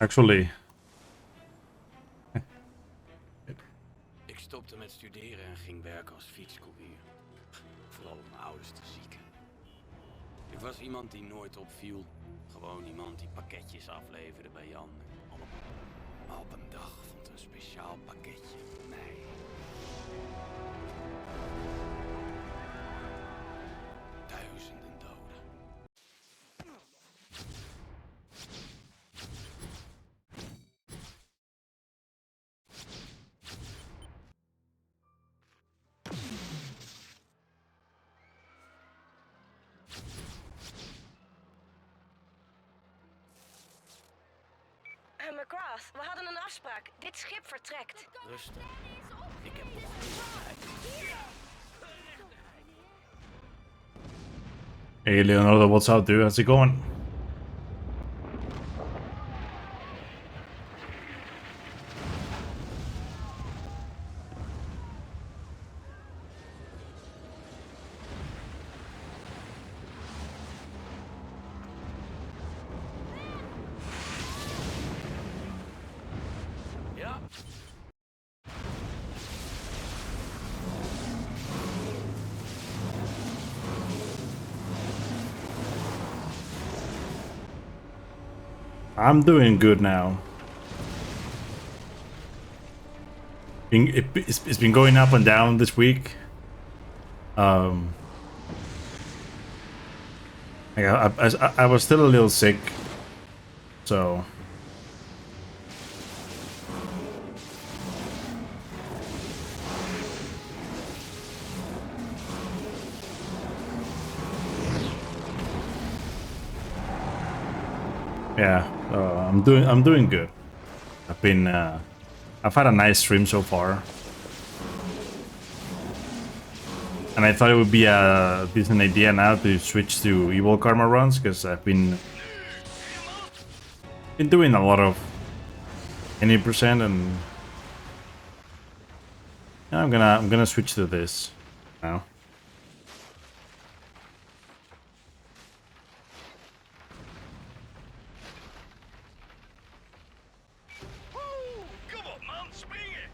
Actually, Ik stopte met studeren en ging werken als fietscourier. Vooral om mijn ouders te zieken. Ik was iemand die nooit opviel. Gewoon iemand die pakketjes afleverde bij Jan. Maar op een dag vond een speciaal pakketje mij. Duizenden doden. McGrath, we hadden een afspraak. Dit schip vertrekt. Rustig. Ik heb nog tijd. hey Leonardo, what's up, dude? How's it going? Ja? I'm doing good now. It's been going up and down this week. I was still a little sick, so yeah, I'm doing good. I've had a nice stream so far, and I thought it would be a decent idea now to switch to evil karma runs because I've been doing a lot of 80%, and I'm gonna switch to this now. Kom op man, springen!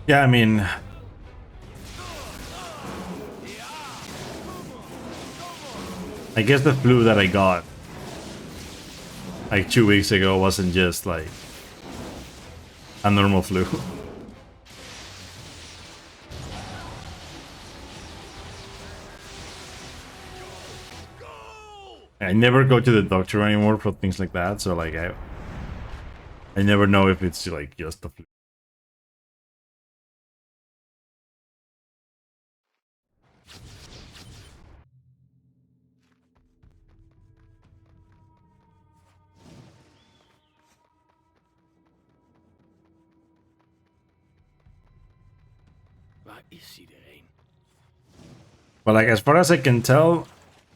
Yeah, I mean, I guess the flu that I got like 2 weeks ago wasn't just like a normal flu. I never go to the doctor anymore for things like that, so like I never know if it's like just the flu. Waar is iedereen? But like as far as I can tell,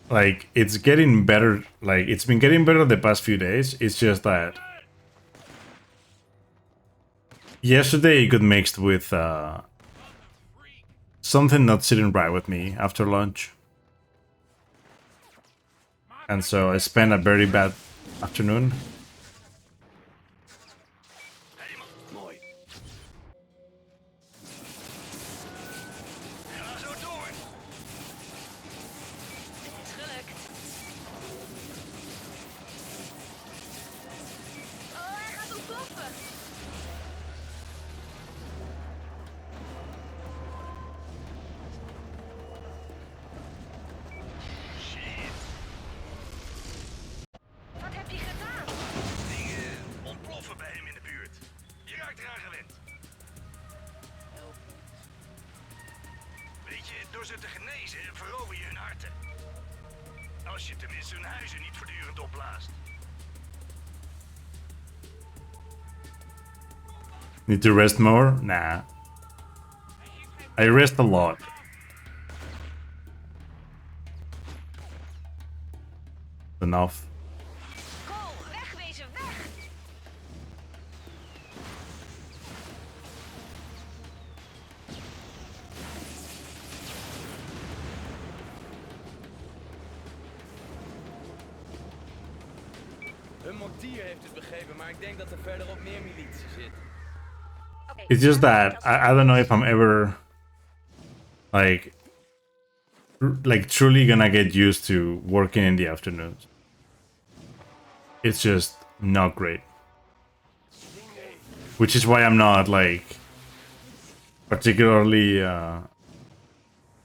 like it's getting better. Like it's been getting better the past few days. It's just that yesterday it got mixed with something not sitting right with me after lunch, and so I spent a very bad afternoon. Mooi. Ga zo door! Het is gelukt. Oh, hij gaat ontploffen. Wat heb je gedaan? Dingen ontploffen bij hem in de buurt. Je raakt eraan gewend. Weet je, door ze te genezen verover je hun harten. Als je tenminste hun huizen niet voortdurend opblaast. Need to rest more? Nah. I rest a lot. Enough. Cole, wegwezen, weg! Een mortier heeft het begeven, maar ik denk dat er verderop meer militie zit. Oké, It's just laten we that dat I don't know if I'm ever like truly gonna get used to working in the afternoons. It's just not great. Which is why I'm not like particularly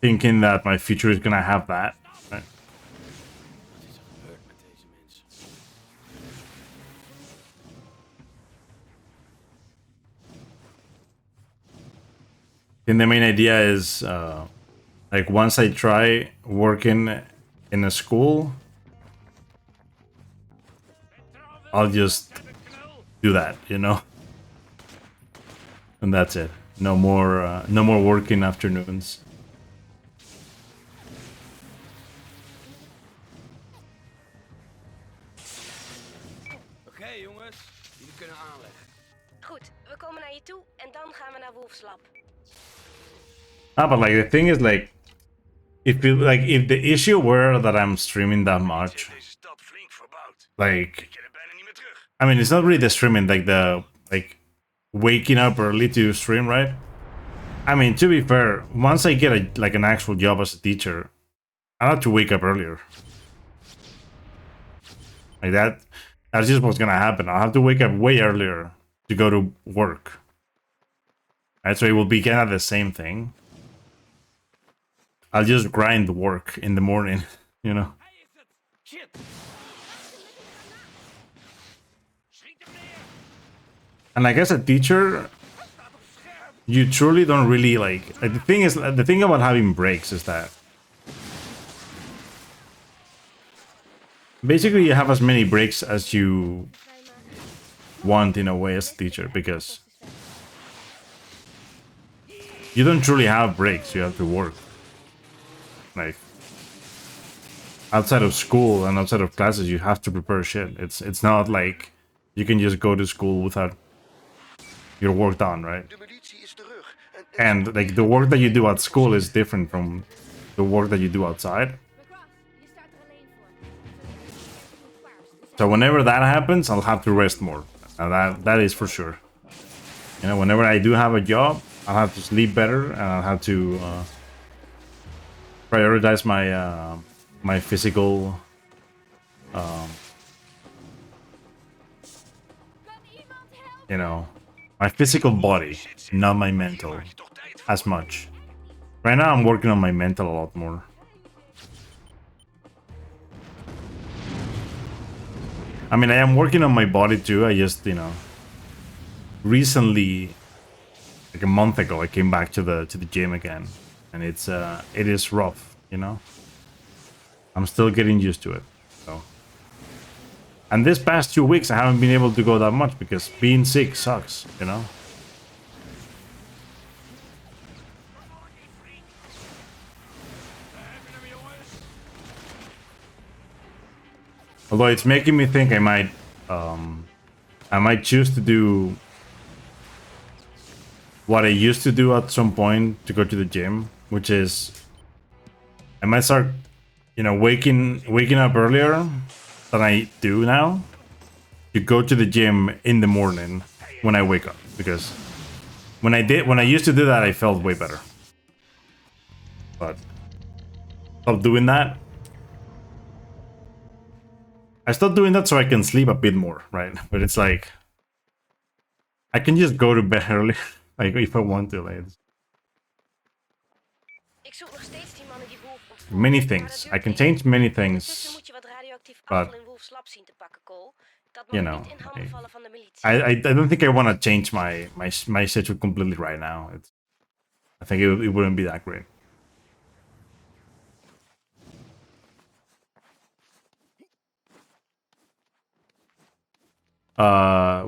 thinking that my future is gonna have that. Right? Wat is er gebeurd met deze mensen? And the main idea is like once I try working in a school, I'll just do that, you know, and that's it. No more working afternoons. Oké, jongens, jullie kunnen aanleggen. Goed, we komen naar je toe en dan gaan we naar Wolfslap. Ah, but like the thing is like if the issue were that I'm streaming that much, Deze stad flink verbouwd. like Je er bijna niet meer terug. I mean it's not really the streaming, like the waking up early to stream, right? I mean, to be fair, once I get an actual job as a teacher, I have to wake up earlier. Like that's just what's gonna happen. I'll have to wake up way earlier to go to work. Right, so it will be kind of the same thing. I'll just grind work in the morning, you know. Hij is het! Shit! Schiet hem neer! And like as a teacher, you truly don't really like the thing about having breaks is that basically you have as many breaks as you want in a way as a teacher, because you don't truly have breaks. You have to work. Like outside of school and outside of classes, you have to prepare shit. It's not like you can just go to school without your work done, right? De militie is terug. And like the work that you do at school is different from the work that you do outside. Je staat er alleen voor. So whenever that happens, I'll have to rest more. And that is for sure. You know, whenever I do have a job, I'll have to sleep better, and I'll have to prioritize my physical you know, my physical body, not my mental as much. Right now I'm working on my mental a lot more. I mean, I am working on my body too. I just, you know, recently, like a month ago, I came back to the gym again, and it is rough, you know. I'm still getting used to it. So, and this past 2 weeks, I haven't been able to go that much because being sick sucks, you know. Although it's making me think I might choose to do what I used to do at some point to go to the gym, which is I might start, you know, waking up earlier than I do now to go to the gym in the morning when I wake up, because when I used to do that, I felt way better. But stop doing that. I stopped doing that so I can sleep a bit more, right? But it's like I can just go to bed early, like if I want to. Like Ik zoek nog steeds die mannen die Wolf ontvoerd. many Maar things. dat I duurt can niet. change many Ondertussen things. moet je wat radioactief but, afval in Wolfslap zien te pakken, Cole. Dat mag You know, niet in handen vallen van de militie. I don't think I want to change my schedule completely right now. I think it wouldn't be that great.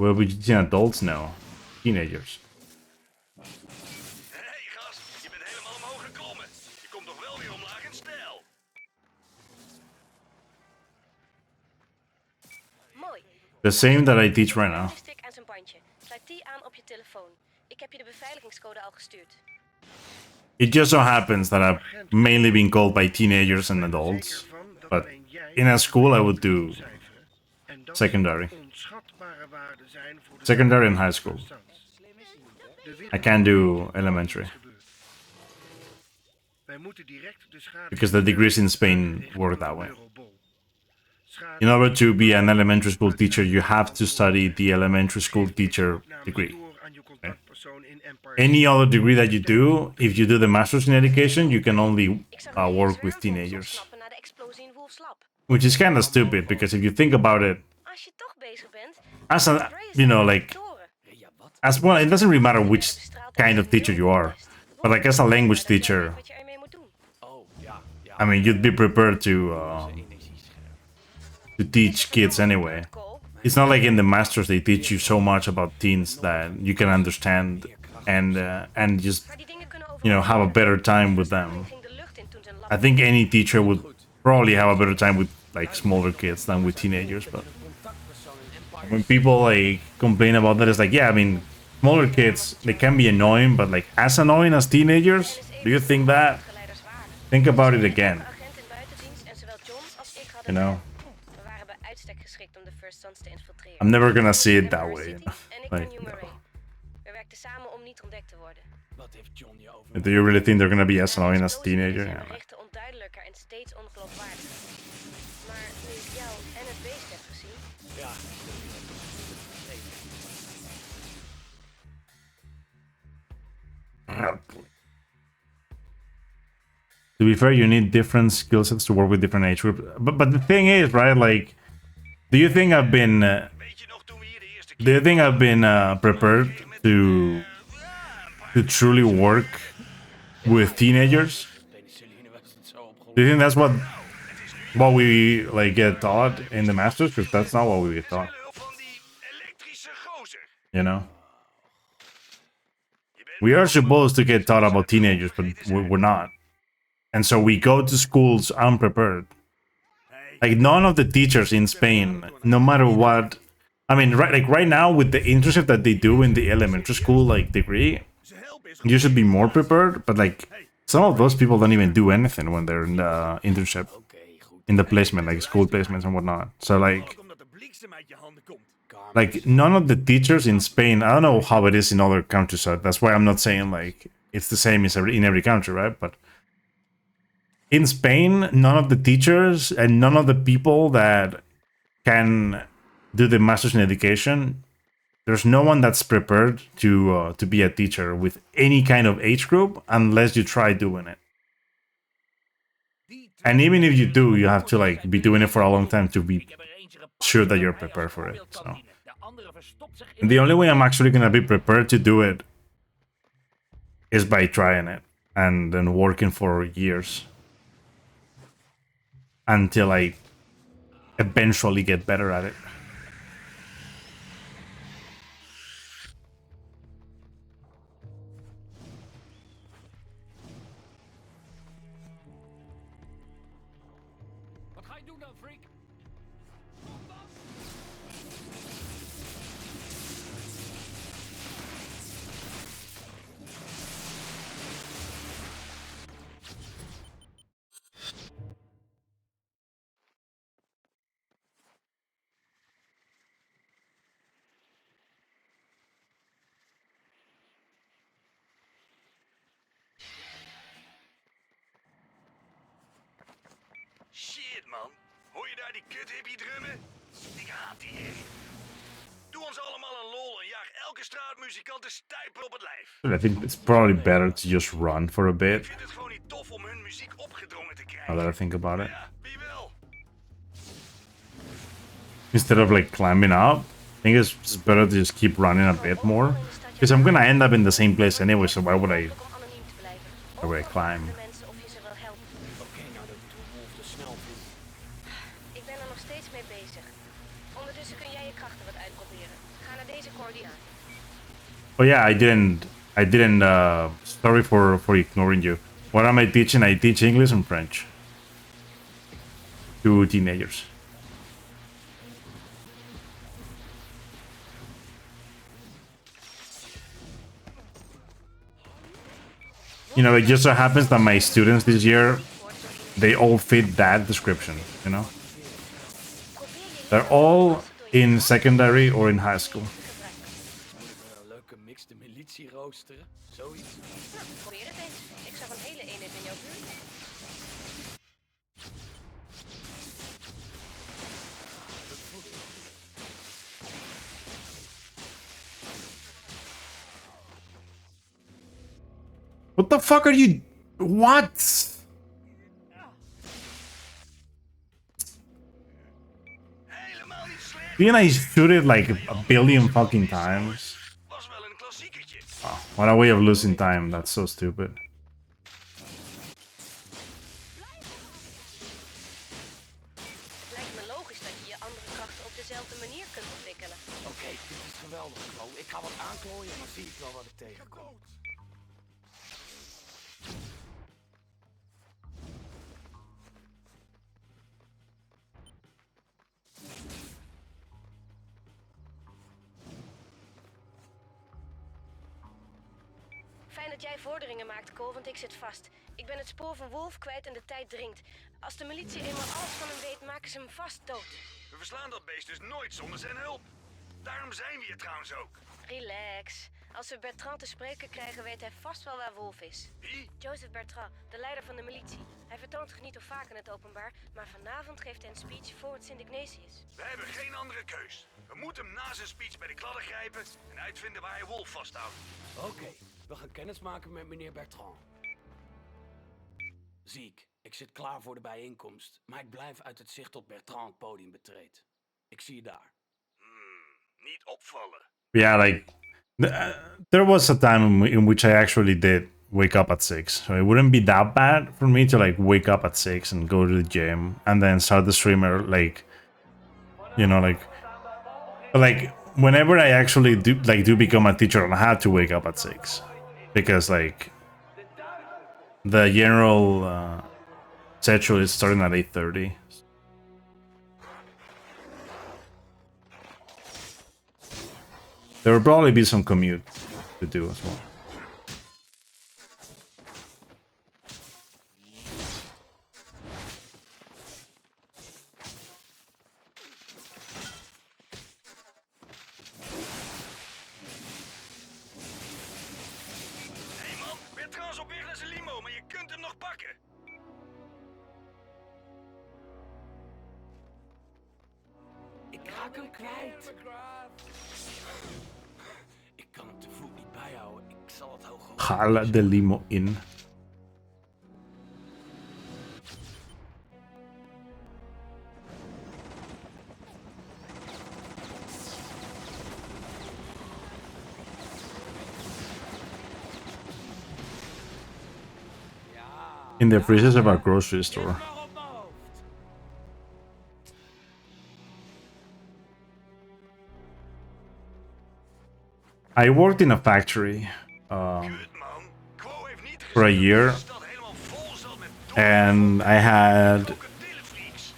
Will we teaching adults? No, teenagers. Hey gast, je bent helemaal omhoog geklommen. Je komt nog wel weer omlaag in stijl. Mooi. The same that I teach right now. Een stick en zijn bandje. Sluit die aan op je telefoon. Ik heb je de beveiligingscode al gestuurd. It just so happens that I've mainly been called by teenagers and adults, but in a school I would do secondary. onschatbare waarde zijn voor de Secondary and high school. stand. De wereld I can't do elementary gebeurt. Wij moeten direct de schade because the degrees in Spain work that way. Eurobol. Schade In order to be an elementary school teacher, you have to study the elementary school teacher degree. door aan je contactpersoon in Empire. Any other degree that you do, if you do the master's in education, you can only Ik zag een work with regisseur teenagers. ontsnappen na de explosie in Wolf's Lab. Which is kind of stupid because if you think about it, Als je toch bezig bent, as a, you know, like, toren. as well, it doesn't really matter which kind of teacher you are. But like as a language teacher, Wat je ermee moet doen. Oh, ja, ja. I mean, you'd be prepared to Energiescherp. teach kids anyway. Cole, It's not like in the masters they teach you so much about teens that you can understand and just maar die dingen kunnen have a better time with them. ging de lucht in toen zijn lab. I think any teacher would probably have a better time with like smaller kids than with teenagers. But when people like complain about that, it's like, yeah, I mean, smaller kids they can be annoying, but like as annoying as teenagers, do you think that? Geleiders waardig. Think about it again. De agent in buitendienst en zowel John als ik hadden You know, We waren bij uitstek geschikt om de First Sons te infiltreren. I'm never gonna see it that Empire way. City en ik naar Like, New Moraine. no. We werkten samen om niet ontdekt te worden. Wat heeft John je over... Do you really think they're gonna be as annoying as a Explosies teenager? zijn Yeah. berichten onduidelijker en steeds ongeloofwaardiger. Maar nu ik jou en het beest heb gezien, Ja. To be fair, you need different skill sets to work with different age groups. But the thing is, right? Like, do you think I've been Weet je nog toen we hier de eerste keer... do you think I've been prepared to truly work with teenagers? Penicilline was het zo opgelost. Do you think that's what we like get taught in the masters? Because that's not what we get taught. Hulp van die elektrische gozer. You know, we are supposed to get taught about teenagers, but we're not. And so we go to schools unprepared. Like none of the teachers in Spain, no matter what, I mean, right now with the internship that they do in the elementary school like degree, you should be more prepared. But like some of those people don't even do anything when they're in the internship, Oké, goed. in the placement, like school placements and whatnot. So like Omdat de bliksem uit je handen komt. none of the teachers in Spain, I don't know how it is in other countries. So that's why I'm not saying like it's the same in every country, right? But in Spain, none of the teachers and none of the people that can do the masters in education, there's no one that's prepared to be a teacher with any kind of age group unless you try doing it. And even if you do, you have to like be doing it for a long time to be sure that you're prepared for it. So, and the only way I'm actually gonna be prepared to do it is by trying it and then working for years until I eventually get better at it. Wat ga je doen dan, freak? Shit, man. Hoor je daar die kut hippie drummen? Ik haat die herrie. Doe ons allemaal een lol en jaag elke straatmuzikant een stijper op het lijf. I think it's probably better to just run for a bit. Ik vind het gewoon niet tof om hun muziek opgedrongen te Now krijgen. that I think about it. Ja, wie wel? Instead of like climbing up, I think it's better to just keep running a bit more. Because I'm gonna end up in the same place anyway, so why would I om anoniem te blijven. Why would I climb? De mensen of je ze wil helpen. Oké, nou dat doet Wolf te snel voor. Ik ben er nog steeds mee bezig. Ondertussen kun jij je krachten wat uitproberen. Ga naar deze coördinaten. Oh yeah, I didn't sorry for ignoring you. What am I teaching? I teach English and French to teenagers. You know, it just so happens that my students this year, they all fit that description, you know? They're all in secondary or in high school. Een leuke mixte militie roosteren, zoiets. Nou, probeer het eens. Ik zag een hele eenheid in jouw buurt. What the fuck are you? What? Helemaal niet slecht. Didn't I shoot it like a billion fucking times? Was wel een klassiekertje. Oh, what a way of losing time. That's so stupid. Het lijkt me logisch dat je je andere krachten op dezelfde manier kunt ontwikkelen. Oké, dit is geweldig, Klo. Ik ga wat aanklooien en dan zie ik wel wat ik tegenkom. Fijn dat jij vorderingen maakt, Cole, want ik zit vast. Ik ben het spoor van Wolf kwijt en de tijd dringt. Als de militie eenmaal alles van hem weet, maken ze hem vast dood. We verslaan dat beest dus nooit zonder zijn hulp. Daarom zijn we hier trouwens ook. Relax. Als we Bertrand te spreken krijgen, weet hij vast wel waar Wolf is. Wie? Joseph Bertrand, de leider van de militie. Hij vertoont zich niet of vaak in het openbaar, maar vanavond geeft hij een speech voor het Sint-Ignatius. We hebben geen andere keus. We moeten hem na zijn speech bij de kladden grijpen en uitvinden waar hij Wolf vasthoudt. Oké, we gaan kennismaken met meneer Bertrand. Ziek, ik zit klaar voor de bijeenkomst, maar ik blijf uit het zicht tot Bertrand het podium betreedt. Ik zie je daar. Niet opvallen. Yeah, like there was a time in which I actually did wake up at 6, so it wouldn't be that bad for me to like wake up at 6 and go to the gym and then start the streamer, like, you know, like whenever I actually do become a teacher, I had to wake up at 6 because like the general schedule is starting at 8:30. There will probably be some commute to do as well. Hé man, Bertrand is op weg naar zijn limo, maar je kunt hem nog pakken. Ik raak hem kwijt. Ik kan hem te voet niet bijhouden. Ik zal het hoog houden. Ga de limo in. In the freezers of our grocery store. Maar op mijn hoofd. I worked in a factory Kut man. Quo heeft niet for a gezien year, dat de stad helemaal vol zat met and I had krokodillenfreaks.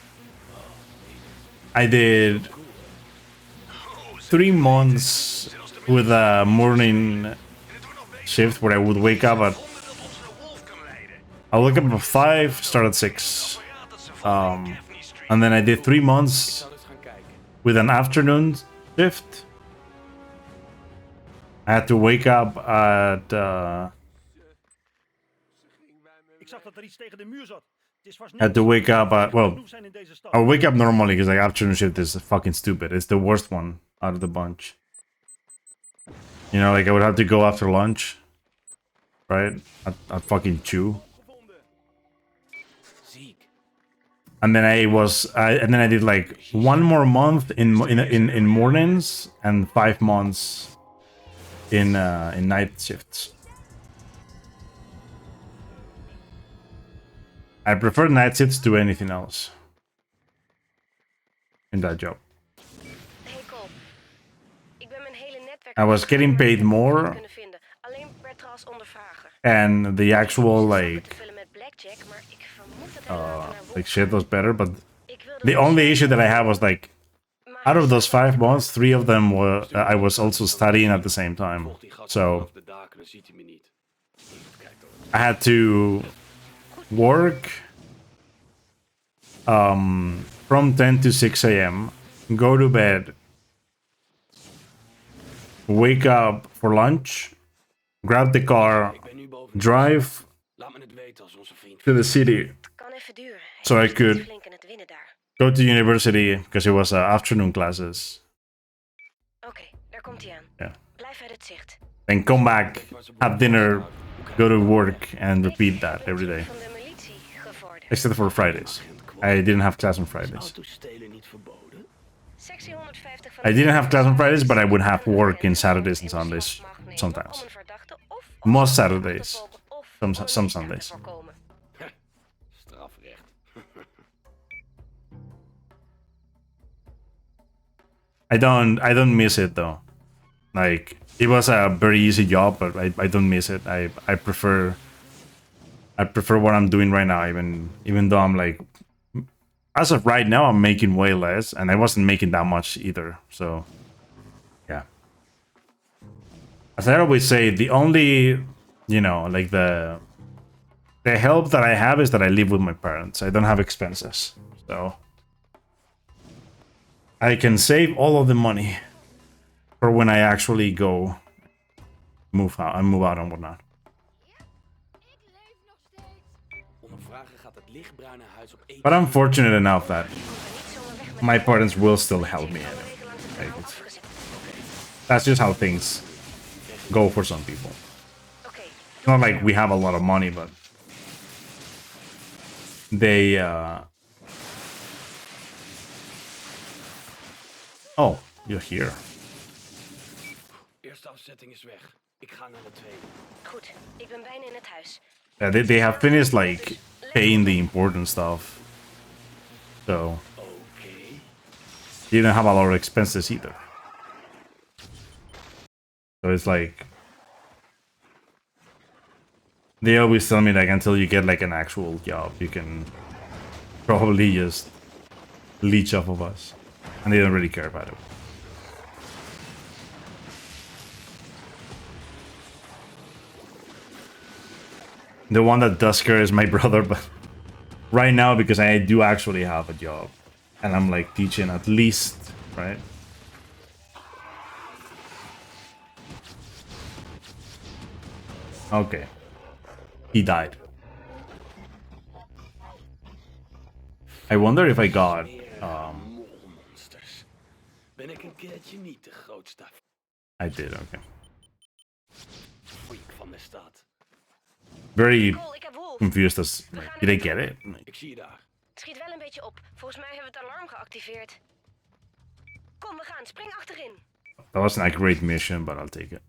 I did 3 months with a morning shift where I would wake up at Wonder dat ons naar Wolf kan leiden. I would wake up at 5, start at 6, Paraat dat ze vallen in Gaffney Street. and then I did 3 months Zal eens gaan kijken. with an afternoon shift. I had to wake up at Ik zag dat er iets tegen de muur zat. Het is vast had to wake up at, well, genoeg zijn in deze stad. I'll wake up normally because like afternoon shift is fucking stupid. It's the worst one out of the bunch. You know, like I would have to go after lunch, right? I'd fucking chew, Ziek. and then and then I did like 1 more month in mornings and 5 months in night shifts. I prefer night shifts to anything else in that job. Hey Cole, ik ben mijn hele netwerk... I was getting paid more, ...kunnen vinden. Alleen Bertrand als ondervrager. and the actual like ...te vullen met blackjack, maar ik vermoed dat hij later naar Wolf like shit was better. But Ik wilde the only issue that I had was like maar out of those 5 months, 3 of them were I was also studying at the same time, Volgt die gat so vanaf de daken, dan ziet hij me niet. Kijk dan. I had to work from 10 to 6 a.m., go to bed wake up for lunch, grab the car, Ik ben nu boven de drive Laat me het weten als onze vriend... to the city Het kan even duren. so Hij I is steeds could flink in het winnen daar. go to university because it was afternoon classes. Oké, daar komt hij aan. Yeah. Blijf uit het zicht. Then come back, have dinner, go to work, and repeat that every day. Van de militie gevorderd. Except for Fridays. I didn't have class on Fridays. Auto's stelen niet verboden? Sectie 150 van I didn't have class on Fridays, but I would have work in Saturdays and Sundays sometimes. Om een verdachte of Most Saturdays. of Some om een Sundays. te voorkomen. Strafrecht. I don't miss it though. Like it was a very easy job, but I don't miss it. I prefer what I'm doing right now, even though I'm like, as of right now I'm making way less, and I wasn't making that much either. So yeah. As I always say, the only, you know, like the help that I have is that I live with my parents. I don't have expenses. So I can save all of the money for when I actually go move out and whatnot. Ondervragen gaat het lichtbruine huis op één... But I'm fortunate enough that my parents will still help me. Like that's just how things go for some people. Oké, It's not like we have a lot of money, but they oh, you're here. Eerste afzetting is weg. Ik ga naar de tweede. goed. Ik ben bijna in het huis. Yeah, they have finished like paying the important stuff. So Oké. you don't have a lot of expenses either. So it's like they always tell me like until you get like an actual job, you can probably just leech off of us, and they don't really care about it. The one that does care is my brother, but right now because I do actually have a job, and I'm like teaching at least, right? Okay. He died. I wonder if I got Monsters. Ben ik een keertje niet de grootste I did, okay. freak van de stad. Very Cole, ik heb Wolf. confused as like, did I get it? Like, Ik zie je daar. Het schiet wel een beetje op. Volgens mij hebben we het alarm geactiveerd. Kom, we gaan. Spring achterin. that wasn't a great mission, but I'll take it.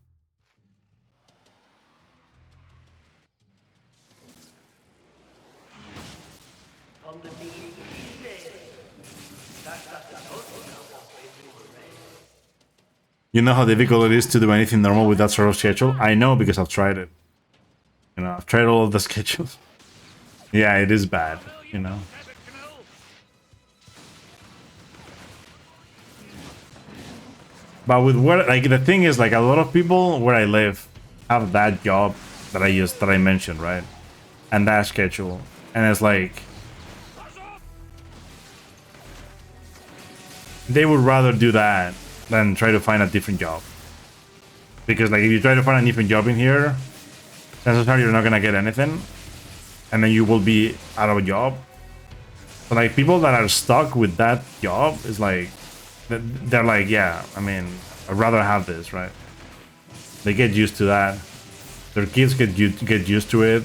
You know how difficult it is to do anything normal with that sort of schedule? I know because I've tried it. You know, I've tried all of the schedules. Yeah, it is bad, you know. But with where, like, the thing is, like, a lot of people where I live have that job that I mentioned, right? And that schedule. And it's like, they would rather do that than try to find a different job. Because, like, if you try to find a different job in here, chances are you're not gonna get anything. And then you will be out of a job. But, like, people that are stuck with that job is like, they're like, yeah, I mean, I'd rather have this, right? They get used to that. Their kids get used to it.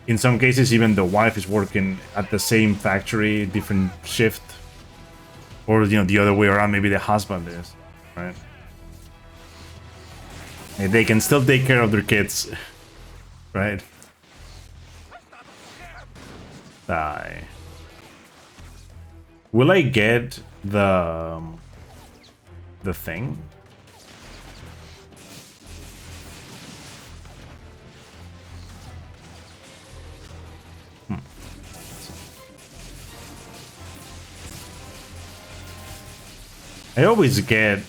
In some cases, even the wife is working at the same factory, different shift. Or, you know, the other way around, maybe the husband is, right? And they can still take care of their kids, right? Die. Will I get the thing? I always get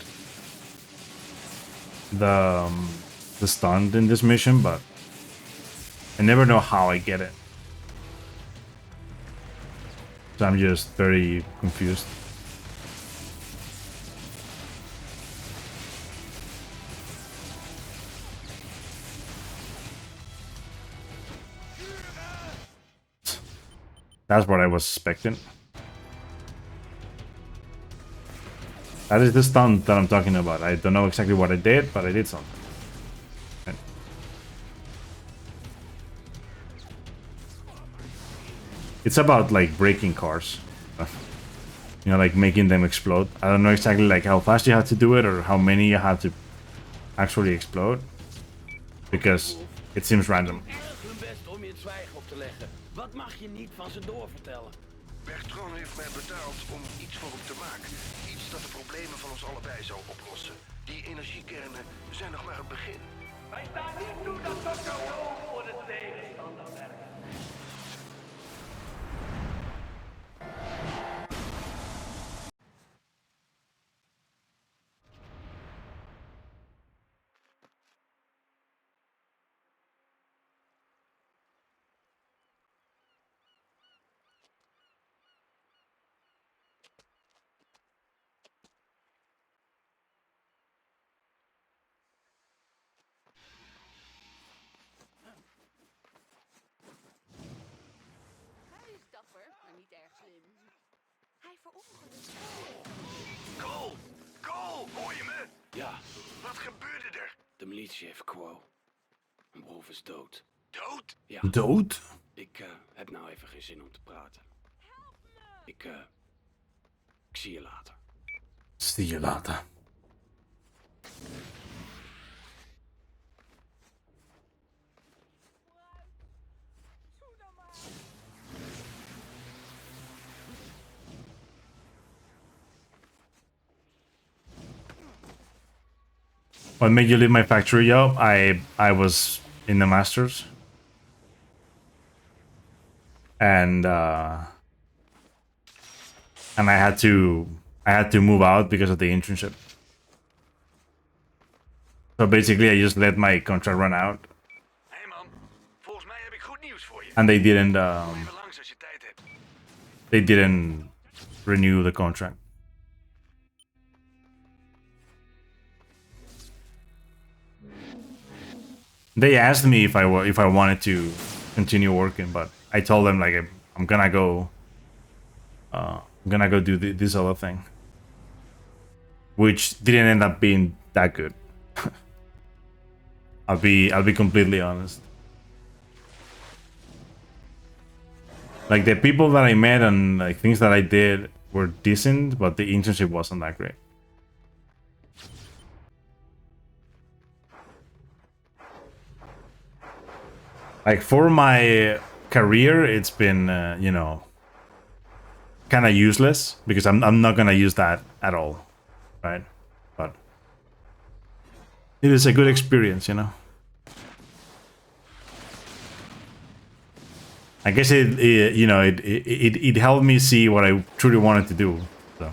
the stunt in this mission, but I never know how I get it. So I'm just very confused. That's what I was expecting. That is the stunt that I'm talking about. I don't know exactly what I did, but I did something. Okay. It's about like breaking cars. You know, like making them explode. I don't know exactly like how fast you have to do it or how many you have to actually explode. Because it seems random. Erg hun best om je het zwijgen op te leggen. Wat mag je niet van ze doorvertellen? Bertrand heeft mij betaald om iets voor hem te maken. Iets dat de problemen van ons allebei zou oplossen. Die energiekernen zijn nog maar het begin. Wij staan niet toe dat Dr. Wolf voor de tegenstander werkt. Hij is dapper, maar niet erg slim. Hij verongelukt. Cole! Cole, hoor je me? Ja, Wat gebeurde er? de militie heeft Quo. En Wolf is dood. Dood? Ja, Dood? ik heb nou even geen zin om te praten. Ik zie je later. See you later. What made you leave my factory? Yo, I was in the Masters, and I had to move out because of the internship. So basically, I just let my contract run out, Hé man, volgens mij heb ik goed nieuws voor je. and they didn't Even langs als je tijd hebt. renew the contract. They asked me if I wanted to continue working, but I told them like I'm gonna go do this other thing, which didn't end up being that good. I'll be completely honest. Like the people that I met and like things that I did were decent, but the internship wasn't that great. Like for my career, it's been you know, kind of useless because I'm not gonna use that at all, right? But it is a good experience, you know. I guess it you know it helped me see what I truly wanted to do. So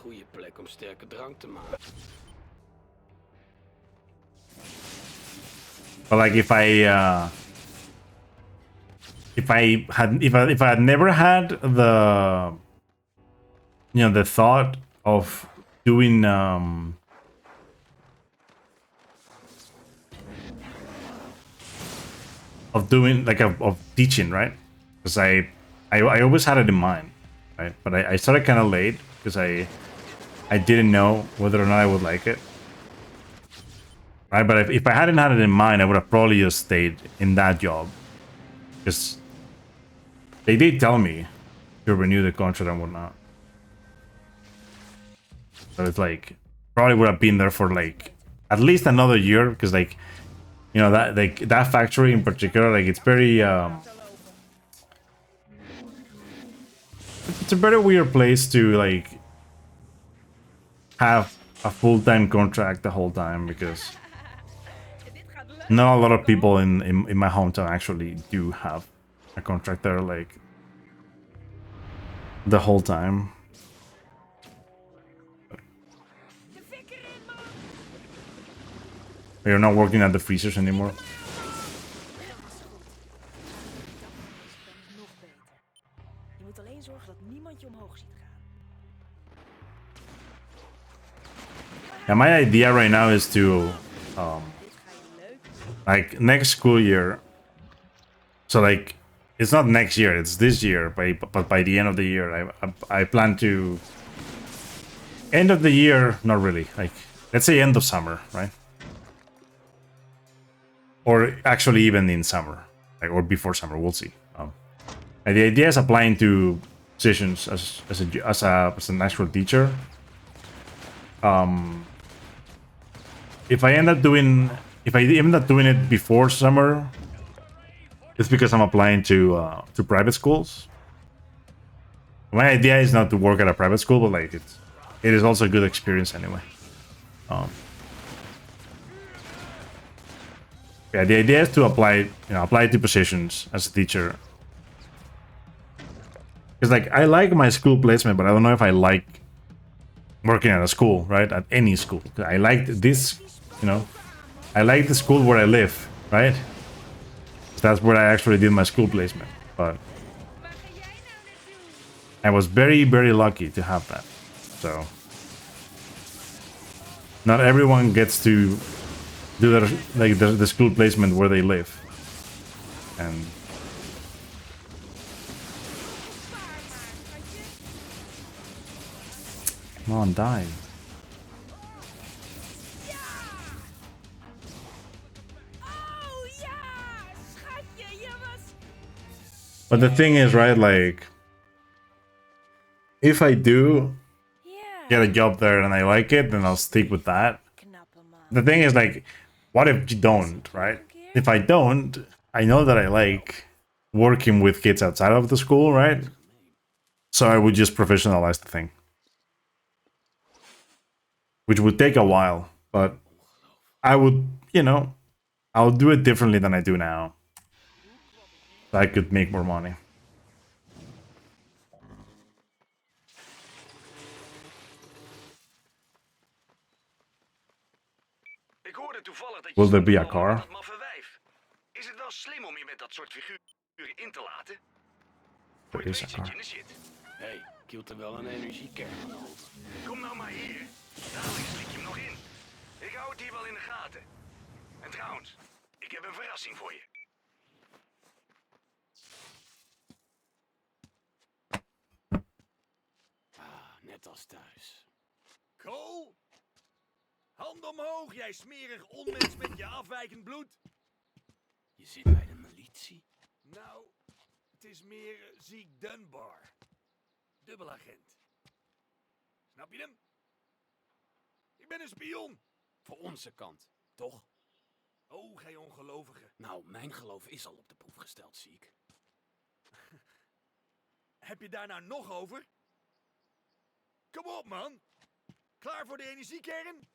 Goeie plek om sterke drank te maken. but like if I had never had the you know the thought of doing like of teaching, right? Because I always had it in mind, right? But I started kind of late because I didn't know whether or not I would like it. Right, but if I hadn't had it in mind, I would have probably just stayed in that job. Because they did tell me to renew the contract and whatnot. So it's like, probably would have been there for like, at least another year. Because like, you know, that factory in particular, like it's very, it's a very weird place to like, have a full-time contract the whole time. Because not a lot of people in my hometown actually do have a contract there like the whole time. You're not working at the freezers anymore. Nog beter. Je moet alleen zorgen dat niemand je omhoog ziet gaan. Yeah, my idea right now is to like next school year So like, it's not next year; it's this year. But by the end of the year, I plan to. End of the year, not really. Like, let's say end of summer, right? Or actually, even in summer, like, or before summer, we'll see. And the idea is applying to positions as an actual teacher. If I end up doing it before summer, it's because I'm applying to private schools. My idea is not to work at a private school, but like it is also a good experience anyway. Yeah, the idea is to apply to positions as a teacher. Because like I like my school placement, but I don't know if I like working at a school, right? At any school. I liked this, I like the school where I live, right? That's where I actually did my school placement. But I was very, very lucky to have that. So not everyone gets to do their the school placement where they live. And come on, die. But the thing is, right, like, if I do get a job there and I like it, then I'll stick with that. The thing is, like, what if you don't, right? If I don't, I know that I like working with kids outside of the school, right? So I would just professionalize the thing. Which would take a while, but I would, I'll do it differently than I do now. So I could make more money. Ik hoorde toevallig dat je Will there be a samenwoont met car? dat maffe wijf. Is het wel slim om je met dat soort figuren in te laten? Voor There je is a weet zit je car. in de shit. Hey, kielt er wel een energiekern aan de hand. Kom nou maar hier. Dadelijk slik je hem nog in. Ik hou het hier wel in de gaten. En trouwens, ik heb een verrassing voor je. Net als thuis. Cole? Hand omhoog, jij smerig onmens met je afwijkend bloed. Je zit bij de militie? Nou, het is meer Ziek Dunbar. Dubbelagent. Snap je hem? Ik ben een spion. Voor onze kant, toch? Oh, gij ongelovige. Nou, mijn geloof is al op de proef gesteld, zie ik. Heb je daar nou nog over? Kom op, man. Klaar voor de energiekern?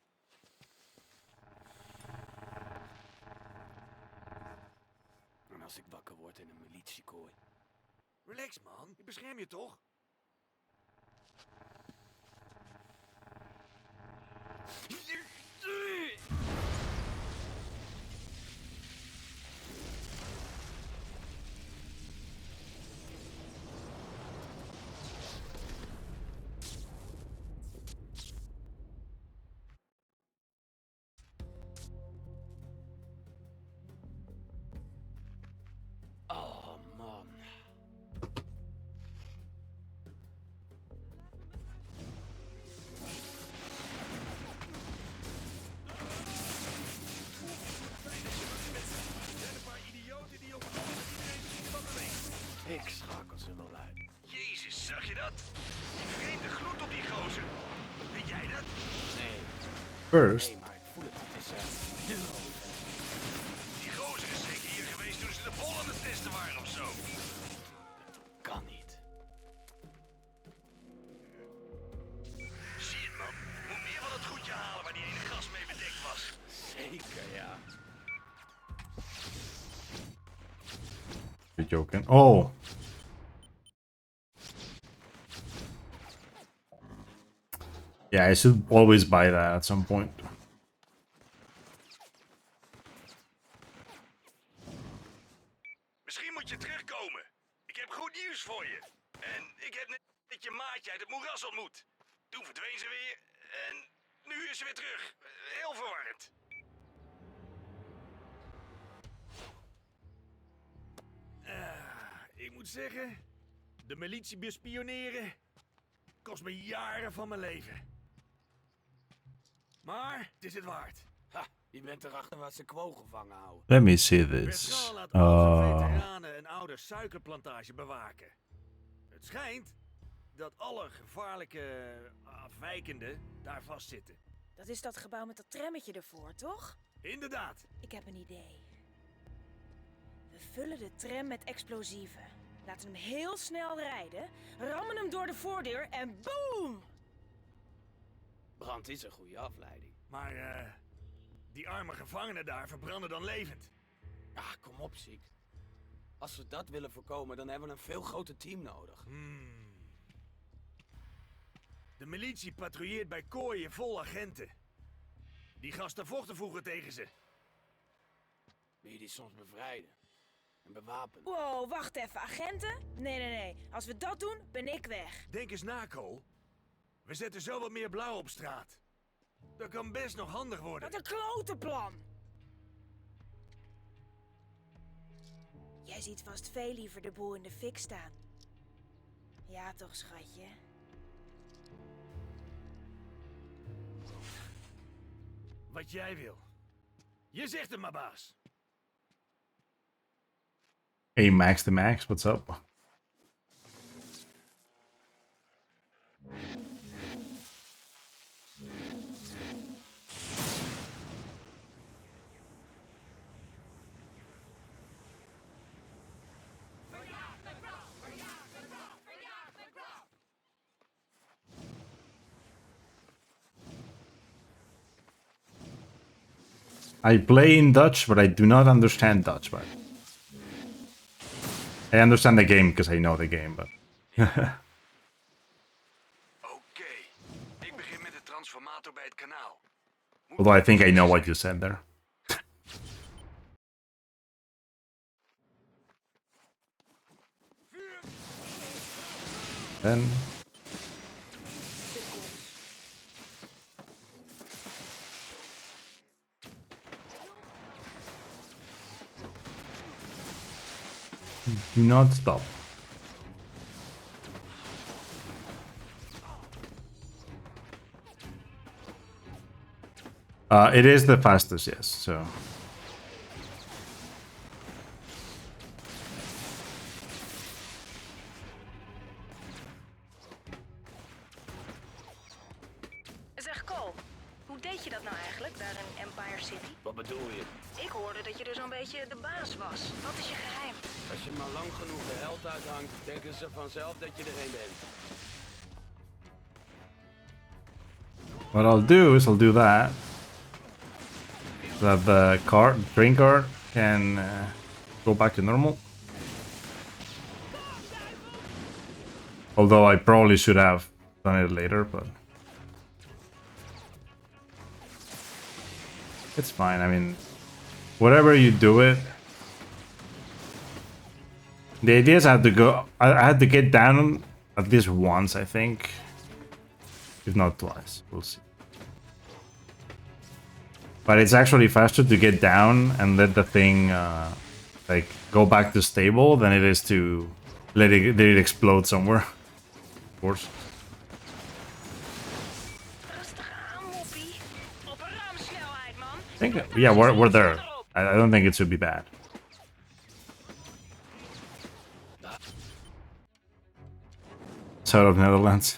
En als ik wakker word in een militiekooi? Relax, man. Ik bescherm je toch? Oh, man. Ik schakel ze wel uit. Jezus, zag je dat? Die vreemde gloed op die gozer. Weet jij dat? Nee, First, maar ik voel het. Het is de rood. Die gozer is zeker hier geweest toen ze de bol aan het testen waren of zo. Kan niet. Zie het, man. Moet meer van het goedje halen waar die ene gas mee bedekt was. Zeker, ja. you're joking. Oh. Yeah, I should always buy that at some point. Misschien moet je terugkomen. Ik heb goed nieuws voor je. En ik heb net je maatje uit het moeras ontmoet. Toen verdween ze weer en nu is ze weer terug. Heel verwarrend. moet zeggen, de militie bespioneren kost me jaren van mijn leven. Maar het is het waard. Ha, je bent erachter wat ze quo gevangen houden. Let me see this. Bertrand laat al zijn veteranen een oude suikerplantage bewaken. Het schijnt dat alle gevaarlijke afwijkenden daar vastzitten. Dat is dat gebouw met dat trammetje ervoor, toch? Inderdaad. Ik heb een idee. We vullen de tram met explosieven. Laten hem heel snel rijden, rammen hem door de voordeur en boom! Brand is een goede afleiding. Maar die arme gevangenen daar verbranden dan levend. Ah, kom op, ziek. Als we dat willen voorkomen, dan hebben we een veel groter team nodig. De militie patrouilleert bij kooien vol agenten. Die gasten vochten vroeger tegen ze. Wil je die soms bevrijden? En bewapenen? Wow, wacht even, agenten? Nee. Als we dat doen, ben ik weg. Denk eens na, Cole. We zetten zo wat meer blauw op straat. Dat kan best nog handig worden. Wat een klote plan! Jij ziet vast veel liever de boel in de fik staan. Ja toch, schatje? Wat jij wil. Je zegt het maar, baas. Hey Max the Max, what's up? I play in Dutch, but I do not understand Dutch, but I understand the game because I know the game, but Oké, ik begin met de transformator bij het kanaal. although I think I know what you said there. Then do not stop. It is the fastest, yes, so. Zeg Cole, hoe deed je dat nou eigenlijk daar in Empire City? Wat bedoel je? Ik hoorde dat je er zo'n beetje de baas was. Wat is je geheim? Als je maar lang genoeg de held uithangt, denken ze vanzelf dat je er een bent. What I'll do is I'll do that. So that the train card can go back to normal. Although I probably should have done it later, but it's fine. I mean, whatever you do it. The idea is I had to get down at least once, I think. If not twice, we'll see. But it's actually faster to get down and let the thing like go back to stable than it is to let it explode somewhere. Of course. Rustig aan, moppie. Op een raamsnelheid, man. I think yeah, we're there. I don't think it should be bad. It's out of Netherlands.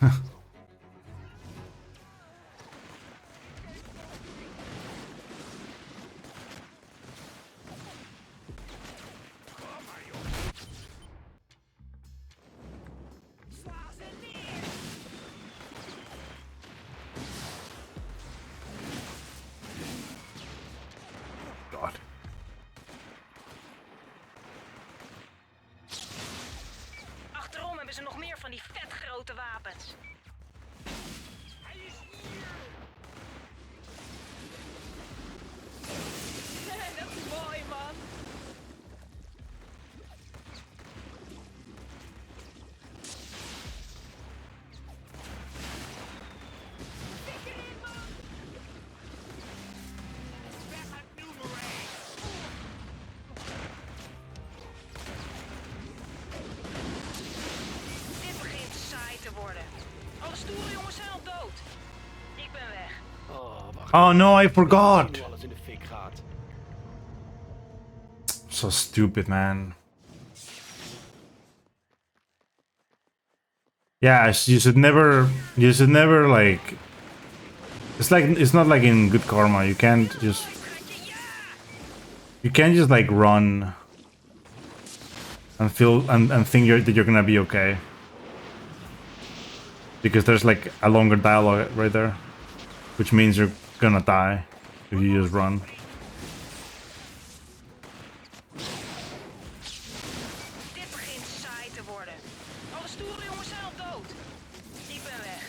God. Achterom hebben ze nog meer van die vetgrote wapens. Dat is mooi, man. Oh no, I forgot. Nu alles in de fik gaat. So stupid, man. Yeah, you should never like. It's not like in Good Karma. You can't just like run and feel and think that you're gonna be okay. Because there's like a longer dialogue right there, which means you're gonna die if you just run. Dit begint saai te worden. Alle stoere jongens zijn al dood. Ik ben weg.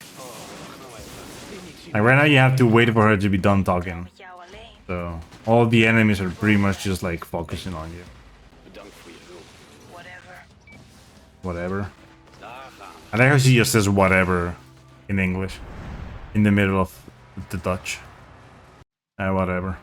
Like right now, you have to wait for her to be done talking. Met jou alleen. So all the enemies are pretty much just like focusing on you. Bedankt voor je hulp. Whatever. Whatever. Daar gaan we. I like how she just says whatever in English in the middle of the Dutch. Whatever.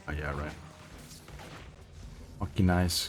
Oh yeah, right. Fucking nice.